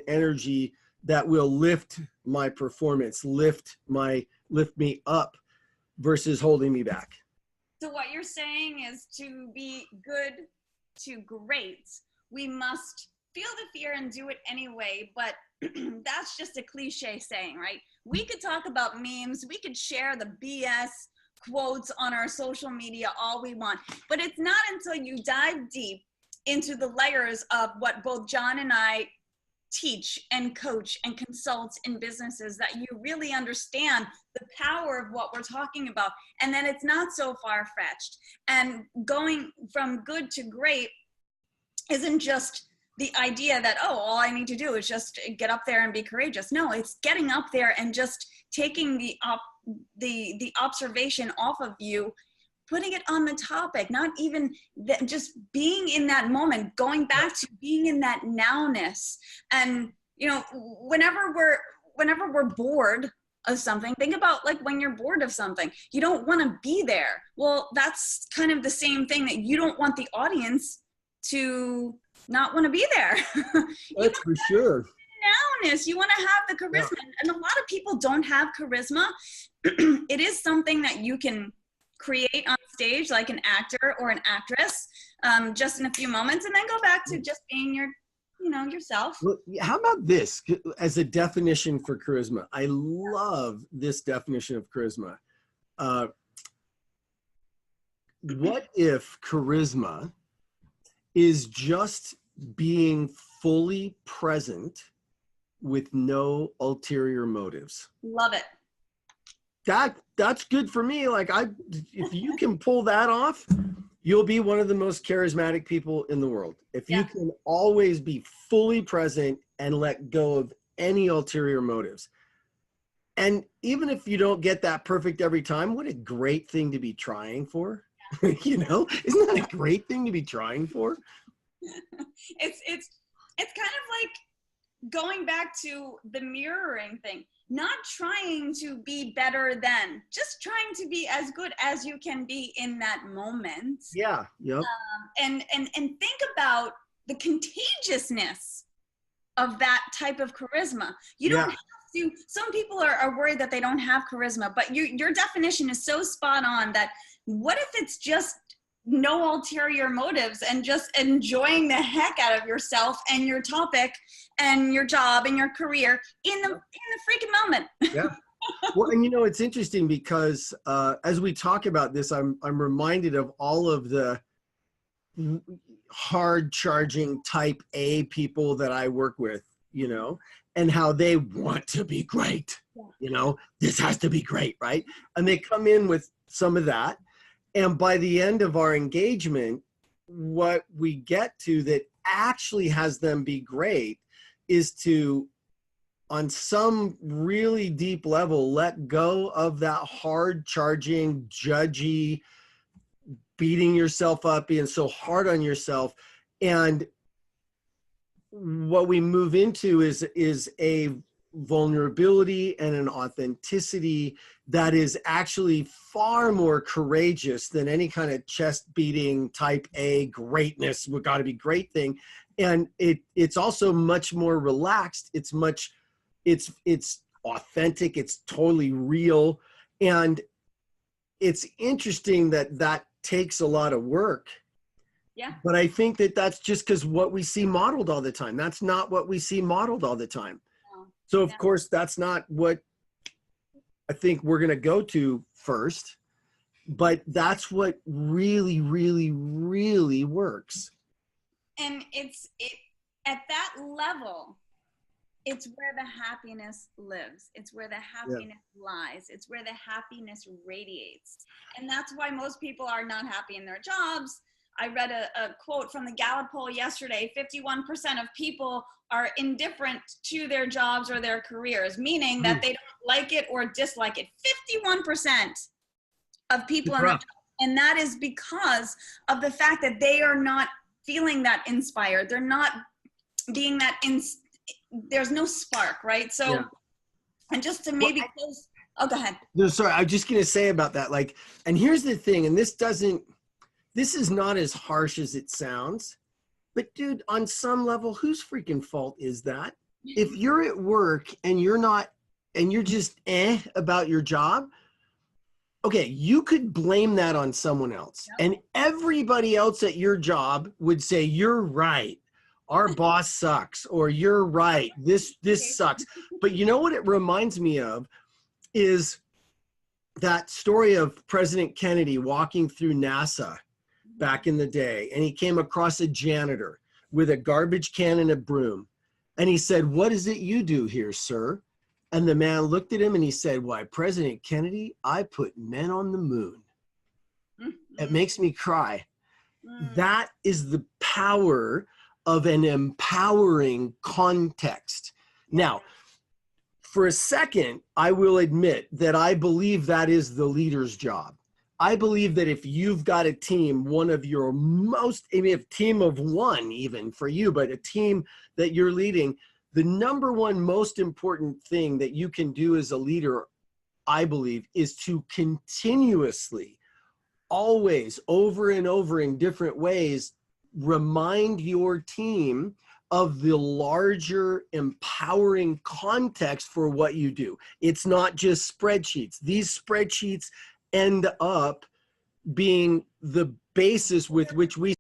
energy that will lift my performance, lift me up versus holding me back. So what you're saying is, to be good to great, we must feel the fear and do it anyway. But that's just a cliche saying, right? We could talk about memes, we could share the BS quotes on our social media all we want, but it's not until you dive deep into the layers of what both John and I teach and coach and consult in businesses that you really understand the power of what we're talking about. And then it's not so far-fetched. And going from good to great isn't just the idea that, oh, all I need to do is just get up there and be courageous. No, it's getting up there and just taking the observation off of you, putting it on the topic, not even just being in that moment, going back to being in that nowness. And, you know, whenever we're bored of something, think about like when you're bored of something, you don't want to be there. Well, that's kind of the same thing, that you don't want the audience to not want to be there. That's for sure. Nowness, you want to have the charisma. Yeah. And a lot of people don't have charisma. It is something that you can create on stage, like an actor or an actress, just in a few moments, and then go back to just being yourself. Well, how about this as a definition for charisma? I love this definition of charisma. What if charisma is just being fully present with no ulterior motives? Love it. That's good for me. Like, if you can pull that off, you'll be one of the most charismatic people in the world. If you can always be fully present and let go of any ulterior motives. And even if you don't get that perfect every time, what a great thing to be trying for. You know, isn't that a great thing to be trying for? It's kind of like going back to the mirroring thing. Not trying to be better than, just trying to be as good as you can be in that moment. Yeah. Yep. And think about the contagiousness of that type of charisma. You don't have to, some people are worried that they don't have charisma, but your definition is so spot on that what if it's just no ulterior motives and just enjoying the heck out of yourself and your topic and your job and your career in the freaking moment. Yeah. Well, and you know, it's interesting because as we talk about this, I'm reminded of all of the hard charging type A people that I work with, you know, and how they want to be great. You know, this has to be great, right? And they come in with some of that. And by the end of our engagement, what we get to that actually has them be great is to, on some really deep level, let go of that hard charging, judgy, beating yourself up, being so hard on yourself. And what we move into is a vulnerability and an authenticity that is actually far more courageous than any kind of chest beating type A greatness, we got to be great thing. And it's also much more relaxed. It's authentic. It's totally real. And it's interesting that takes a lot of work. Yeah. But I think that's just because what we see modeled all the time. That's not what we see modeled all the time. So of course, that's not what I think we're going to go to first, but that's what really, really, really works. And at that level, it's where the happiness lives. It's where the happiness lies. It's where the happiness radiates. And that's why most people are not happy in their jobs. I read a quote from the Gallup poll yesterday. 51% of people are indifferent to their jobs or their careers, meaning that they don't like it or dislike it. 51% of people in their jobs. And that is because of the fact that they are not feeling that inspired. They're not being that, there's no spark, right? So, and just to maybe close, go ahead. No, sorry, I was just going to say about that. Like, and here's the thing, and this is not as harsh as it sounds, but dude, on some level, whose freaking fault is that? if you're at work and you're just about your job, okay, you could blame that on someone else. Yep. And everybody else at your job would say, you're right. Our boss sucks, or you're right. This sucks. But you know what it reminds me of is that story of President Kennedy walking through NASA back in the day, and he came across a janitor with a garbage can and a broom. And he said, "What is it you do here, sir?" And the man looked at him and he said, "Why, President Kennedy, I put men on the moon." It makes me cry. That is the power of an empowering context. Now, for a second, I will admit that I believe that is the leader's job. I believe that if you've got a team, one of your most, I mean, a team of one even for you, but a team that you're leading, the number one most important thing that you can do as a leader, I believe, is to continuously, always, over and over in different ways, remind your team of the larger empowering context for what you do. It's not just spreadsheets. These spreadsheets end up being the basis with which we